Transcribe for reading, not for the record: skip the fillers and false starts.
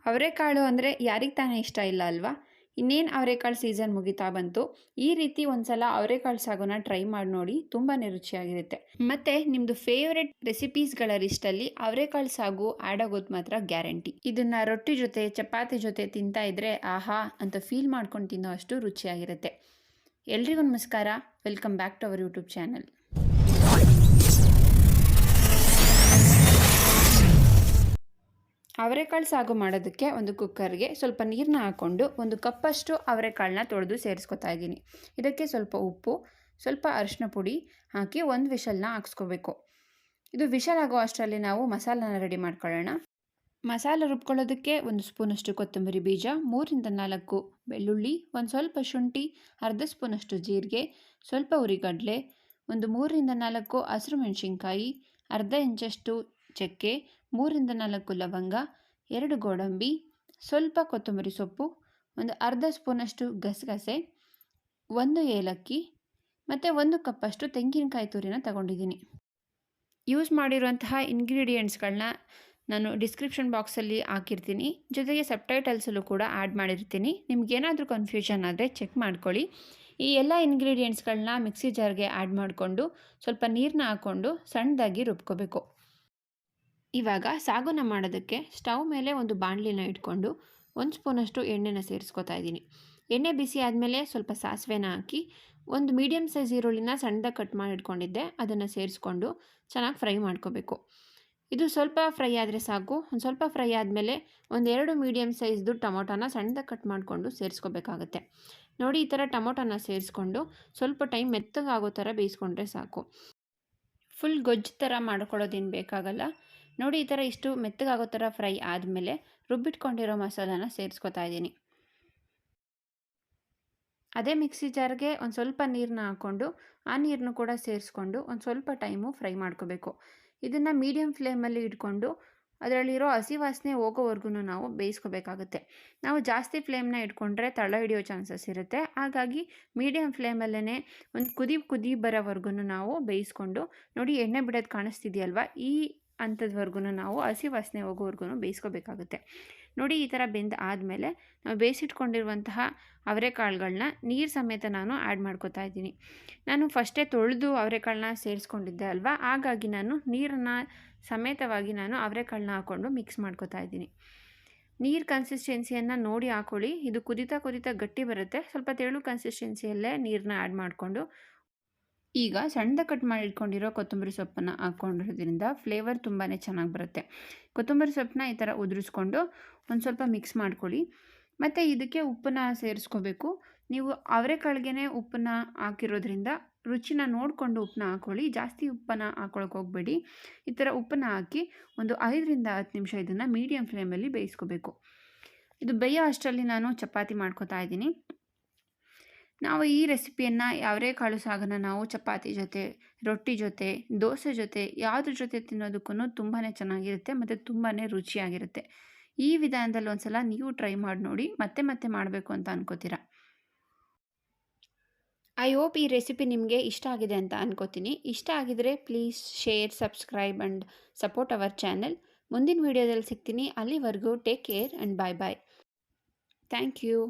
ಅವರೆಕಾಳು ಅಂದರೆ ಯಾರಿಗೆ ತಾನೇ ಇಷ್ಟ ಇಲ್ಲ ಅಲ್ವಾ? ಇನ್ನೇನು ಅವರೆಕಾಳು ಸೀಸನ್ ಮುಗಿತಾ ಬಂತು. ಈ ರೀತಿ ಒಂದ್ಸಲ ಅವರೆಕಾಳು ಸಾಗುನ ಟ್ರೈ ಮಾಡಿ ನೋಡಿ, ತುಂಬಾ ರುಚಿಯಾಗಿರುತ್ತೆ. ಮತ್ತು ನಿಮ್ಮದು ಫೇವ್ರೆಟ್ ರೆಸಿಪೀಸ್ಗಳ ಲಿಸ್ಟಲ್ಲಿ ಅವರೆಕಾಳು ಸಾಗು ಆ್ಯಡ್ ಆಗೋದು ಮಾತ್ರ ಗ್ಯಾರಂಟಿ. ಇದನ್ನು ರೊಟ್ಟಿ ಜೊತೆ ಚಪಾತಿ ಜೊತೆ ತಿಂತಾ ಇದ್ರೆ ಆಹಾ ಅಂತ ಫೀಲ್ ಮಾಡ್ಕೊಂಡು ತಿನ್ನೋ ಅಷ್ಟು ರುಚಿಯಾಗಿರುತ್ತೆ. ಎಲ್ರಿಗೂ ನಮಸ್ಕಾರ, welcome back to our YouTube channel. ಅವರೆಕಾಳು ಸಾಗು ಮಾಡೋದಕ್ಕೆ ಒಂದು ಕುಕ್ಕರ್ಗೆ ಸ್ವಲ್ಪ ನೀರನ್ನ ಹಾಕ್ಕೊಂಡು ಒಂದು ಕಪ್ಪಷ್ಟು ಅವರೆಕಾಳನ್ನ ತೊಳೆದು ಸೇರಿಸ್ಕೊತಾ ಇದ್ದೀನಿ. ಇದಕ್ಕೆ ಸ್ವಲ್ಪ ಉಪ್ಪು, ಸ್ವಲ್ಪ ಅರಿಶಿನ ಪುಡಿ ಹಾಕಿ ಒಂದು ವಿಷಲ್ನ ಹಾಕ್ಸ್ಕೋಬೇಕು. ಇದು ವಿಷಲ್ ಆಗೋ ಅಷ್ಟರಲ್ಲಿ ನಾವು ಮಸಾಲನ ರೆಡಿ ಮಾಡ್ಕೊಳ್ಳೋಣ. ಮಸಾಲೆ ರುಬ್ಕೊಳ್ಳೋದಕ್ಕೆ ಒಂದು ಸ್ಪೂನಷ್ಟು ಕೊತ್ತಂಬರಿ ಬೀಜ, 3-4 ಬೆಳ್ಳುಳ್ಳಿ, ಒಂದು ಸ್ವಲ್ಪ ಶುಂಠಿ, ಅರ್ಧ ಸ್ಪೂನಷ್ಟು ಜೀರಿಗೆ, ಸ್ವಲ್ಪ ಉರಿಗಡಲೆ, ಒಂದು 3-4 ಹಸಿರು ಮೆಣಸಿನ್ಕಾಯಿ, ಅರ್ಧ ಇಂಚಷ್ಟು ಚಕ್ಕೆ, 3-4 ಲವಂಗ, 2 ಗೋಡಂಬಿ, ಸ್ವಲ್ಪ ಕೊತ್ತಂಬರಿ ಸೊಪ್ಪು, ಒಂದು ಅರ್ಧ ಸ್ಪೂನಷ್ಟು ಗಸಗಸೆ, 1 ಏಲಕ್ಕಿ ಮತ್ತು 1 ಕಪ್ಪಷ್ಟು ತೆಂಗಿನಕಾಯಿ ತುರಿನ ತಗೊಂಡಿದ್ದೀನಿ. ಯೂಸ್ ಮಾಡಿರುವಂತಹ ಇಂಗ್ರೀಡಿಯೆಂಟ್ಸ್ಗಳನ್ನ ನಾನು ಡಿಸ್ಕ್ರಿಪ್ಷನ್ ಬಾಕ್ಸಲ್ಲಿ ಹಾಕಿರ್ತೀನಿ, ಜೊತೆಗೆ ಸಬ್ಟೈಟಲ್ಸಲ್ಲೂ ಕೂಡ ಆ್ಯಡ್ ಮಾಡಿರ್ತೀನಿ. ನಿಮಗೇನಾದರೂ ಕನ್ಫ್ಯೂಷನ್ ಆದರೆ ಚೆಕ್ ಮಾಡ್ಕೊಳ್ಳಿ. ಈ ಎಲ್ಲ ಇಂಗ್ರೀಡಿಯೆಂಟ್ಸ್ಗಳನ್ನ ಮಿಕ್ಸಿ ಜಾರ್ಗೆ ಆ್ಯಡ್ ಮಾಡಿಕೊಂಡು ಸ್ವಲ್ಪ ನೀರನ್ನ ಹಾಕ್ಕೊಂಡು ಸಣ್ಣದಾಗಿ ರುಬ್ಕೋಬೇಕು. ಇವಾಗ ಸಾಗುನ ಮಾಡೋದಕ್ಕೆ ಸ್ಟವ್ ಮೇಲೆ ಒಂದು ಬಾಣಲಿನ ಇಟ್ಕೊಂಡು 1 ಸ್ಪೂನಷ್ಟು ಎಣ್ಣೆನ ಸೇರಿಸ್ಕೊತಾ ಇದ್ದೀನಿ. ಎಣ್ಣೆ ಬಿಸಿ ಆದಮೇಲೆ ಸ್ವಲ್ಪ ಸಾಸಿವೆನ ಹಾಕಿ ಒಂದು ಮೀಡಿಯಮ್ ಸೈಜ್ ಈರುಳ್ಳಿನ ಸಣ್ಣದಾಗಿ ಕಟ್ ಮಾಡಿ ಇಟ್ಕೊಂಡಿದ್ದೆ, ಅದನ್ನು ಸೇರಿಸ್ಕೊಂಡು ಚೆನ್ನಾಗಿ ಫ್ರೈ ಮಾಡ್ಕೋಬೇಕು. ಇದು ಸ್ವಲ್ಪ ಫ್ರೈ ಆದರೆ ಸಾಕು. ಒಂದು ಸ್ವಲ್ಪ ಫ್ರೈ ಆದಮೇಲೆ 1-2 ಮೀಡಿಯಮ್ ಸೈಜ್ದು ಟೊಮೊಟೊನ ಸಣ್ಣದಾಗಿ ಕಟ್ ಮಾಡಿಕೊಂಡು ಸೇರಿಸ್ಕೋಬೇಕಾಗತ್ತೆ. ನೋಡಿ, ಈ ಥರ ಟೊಮೊಟೊನ ಸೇರಿಸ್ಕೊಂಡು ಸ್ವಲ್ಪ ಟೈಮ್ ಮೆತ್ತಗಾಗೋ ಥರ ಬೇಯಿಸ್ಕೊಂಡ್ರೆ ಸಾಕು. ಫುಲ್ ಗೊಜ್ಜು ಥರ ಮಾಡ್ಕೊಳ್ಳೋದೇನು ಬೇಕಾಗಲ್ಲ. ನೋಡಿ, ಈ ಥರ ಇಷ್ಟು ಮೆತ್ತಗಾಗೋ ಥರ ಫ್ರೈ ಆದಮೇಲೆ ರುಬ್ಬಿಟ್ಕೊಂಡಿರೋ ಮಸಾಲಾನ ಸೇರಿಸ್ಕೊತಾ ಇದ್ದೀನಿ. ಅದೇ ಮಿಕ್ಸಿ ಜಾರ್ಗೆ ಒಂದು ಸ್ವಲ್ಪ ನೀರನ್ನ ಹಾಕ್ಕೊಂಡು ಆ ನೀರನ್ನು ಕೂಡ ಸೇರಿಸ್ಕೊಂಡು ಒಂದು ಸ್ವಲ್ಪ ಟೈಮು ಫ್ರೈ ಮಾಡ್ಕೋಬೇಕು. ಇದನ್ನು ಮೀಡಿಯಮ್ ಫ್ಲೇಮಲ್ಲಿ ಇಟ್ಕೊಂಡು ಅದರಲ್ಲಿರೋ ಹಸಿ ವಾಸನೆ ಹೋಗೋವರೆಗೂ ನಾವು ಬೇಯಿಸ್ಕೋಬೇಕಾಗುತ್ತೆ. ನಾವು ಜಾಸ್ತಿ ಫ್ಲೇಮ್ನ ಇಟ್ಕೊಂಡ್ರೆ ತಳ ಹಿಡಿಯೋ ಚಾನ್ಸಸ್ ಇರುತ್ತೆ. ಹಾಗಾಗಿ ಮೀಡಿಯಮ್ ಫ್ಲೇಮಲ್ಲೇ ಒಂದು ಕುದಿ ಬರೋವರೆಗೂ ನಾವು ಬೇಯಿಸ್ಕೊಂಡು, ನೋಡಿ ಎಣ್ಣೆ ಬಿಡೋದು ಕಾಣಿಸ್ತಿದೆಯಲ್ವ, ಈ ಅಂಥದ್ವರೆಗೂ ನಾವು ಹಸಿ ವಾಸನೆ ಹೋಗೋವರೆಗೂ ಬೇಯಿಸ್ಕೋಬೇಕಾಗುತ್ತೆ. ನೋಡಿ, ಈ ಥರ ಬೆಂದು ಆದಮೇಲೆ ನಾವು ಬೇಯಿಸಿಟ್ಕೊಂಡಿರುವಂತಹ ಅವರೆಕಾಳುಗಳನ್ನ ನೀರು ಸಮೇತ ನಾನು ಆ್ಯಡ್ ಮಾಡ್ಕೋತಾ ಇದ್ದೀನಿ. ನಾನು ಫಸ್ಟೇ ತೊಳೆದು ಅವರೆಕಾಳನ್ನ ಸೇರಿಸ್ಕೊಂಡಿದ್ದೆ ಅಲ್ವಾ, ಹಾಗಾಗಿ ನಾನು ನೀರನ್ನು ಸಮೇತವಾಗಿ ನಾನು ಅವರೆಕಾಳನ್ನ ಹಾಕ್ಕೊಂಡು ಮಿಕ್ಸ್ ಮಾಡ್ಕೋತಾ ಇದ್ದೀನಿ. ನೀರು ಕನ್ಸಿಸ್ಟೆನ್ಸಿಯನ್ನು ನೋಡಿ ಹಾಕ್ಕೊಳ್ಳಿ. ಇದು ಕುದಿತಾ ಗಟ್ಟಿ ಬರುತ್ತೆ. ಸ್ವಲ್ಪ ತೆಳು ಕನ್ಸಿಸ್ಟೆನ್ಸಿಯಲ್ಲೇ ನೀರನ್ನ ಆ್ಯಡ್ ಮಾಡಿಕೊಂಡು ಈಗ ಸಣ್ಣದಾಗಿ ಕಟ್ ಮಾಡಿ ಇಟ್ಕೊಂಡಿರೋ ಕೊತ್ತಂಬರಿ ಸೊಪ್ಪನ್ನು ಹಾಕ್ಕೊಂಡಿರೋದ್ರಿಂದ ಫ್ಲೇವರ್ ತುಂಬಾ ಚೆನ್ನಾಗಿ ಬರುತ್ತೆ. ಕೊತ್ತಂಬರಿ ಸೊಪ್ಪನ್ನ ಈ ಥರ ಉದುರಿಸ್ಕೊಂಡು ಒಂದು ಸ್ವಲ್ಪ ಮಿಕ್ಸ್ ಮಾಡ್ಕೊಳ್ಳಿ. ಮತ್ತು ಇದಕ್ಕೆ ಉಪ್ಪನ್ನು ಸೇರಿಸ್ಕೋಬೇಕು. ನೀವು ಅವರೆಕಾಳಿಗೆ ಉಪ್ಪನ್ನು ಹಾಕಿರೋದ್ರಿಂದ ರುಚಿನ ನೋಡಿಕೊಂಡು ಉಪ್ಪನ್ನ ಹಾಕ್ಕೊಳ್ಳಿ. ಜಾಸ್ತಿ ಉಪ್ಪನ್ನು ಹಾಕ್ಕೊಳಕ್ಕೆ ಹೋಗಬೇಡಿ. ಈ ಥರ ಉಪ್ಪನ್ನು ಹಾಕಿ ಒಂದು 5-10 ನಿಮಿಷ ಇದನ್ನು ಮೀಡಿಯಮ್ ಫ್ಲೇಮಲ್ಲಿ ಬೇಯಿಸ್ಕೋಬೇಕು. ಇದು ಬೇಯೋ ಅಷ್ಟರಲ್ಲಿ ನಾನು ಚಪಾತಿ ಮಾಡ್ಕೋತಾ ಇದ್ದೀನಿ. ನಾವು ಈ ರೆಸಿಪಿಯನ್ನು ಅವರೆಕಾಳು ಸಾಗನ್ನು ನಾವು ಚಪಾತಿ ಜೊತೆ, ರೊಟ್ಟಿ ಜೊತೆ, ದೋಸೆ ಜೊತೆ ಯಾವುದ್ರ ಜೊತೆ ತಿನ್ನೋದಕ್ಕೂ ತುಂಬಾ ಚೆನ್ನಾಗಿರುತ್ತೆ ಮತ್ತು ತುಂಬಾ ರುಚಿಯಾಗಿರುತ್ತೆ. ಈ ವಿಧಾನದಲ್ಲಿ ಒಂದ್ಸಲ ನೀವು ಟ್ರೈ ಮಾಡಿ ನೋಡಿ, ಮತ್ತೆ ಮಾಡಬೇಕು ಅಂತ ಅನ್ಕೋತೀರಾ. ಐ ಹೋಪ್ ಈ ರೆಸಿಪಿ ನಿಮಗೆ ಇಷ್ಟ ಆಗಿದೆ ಅಂತ ಅನ್ಕೋತೀನಿ. ಇಷ್ಟ ಆಗಿದರೆ please share, subscribe and support our channel. ಮುಂದಿನ ವೀಡಿಯೋದಲ್ಲಿ ಸಿಗ್ತೀನಿ. ಅಲ್ಲಿವರೆಗೂ take care and bye. Thank you.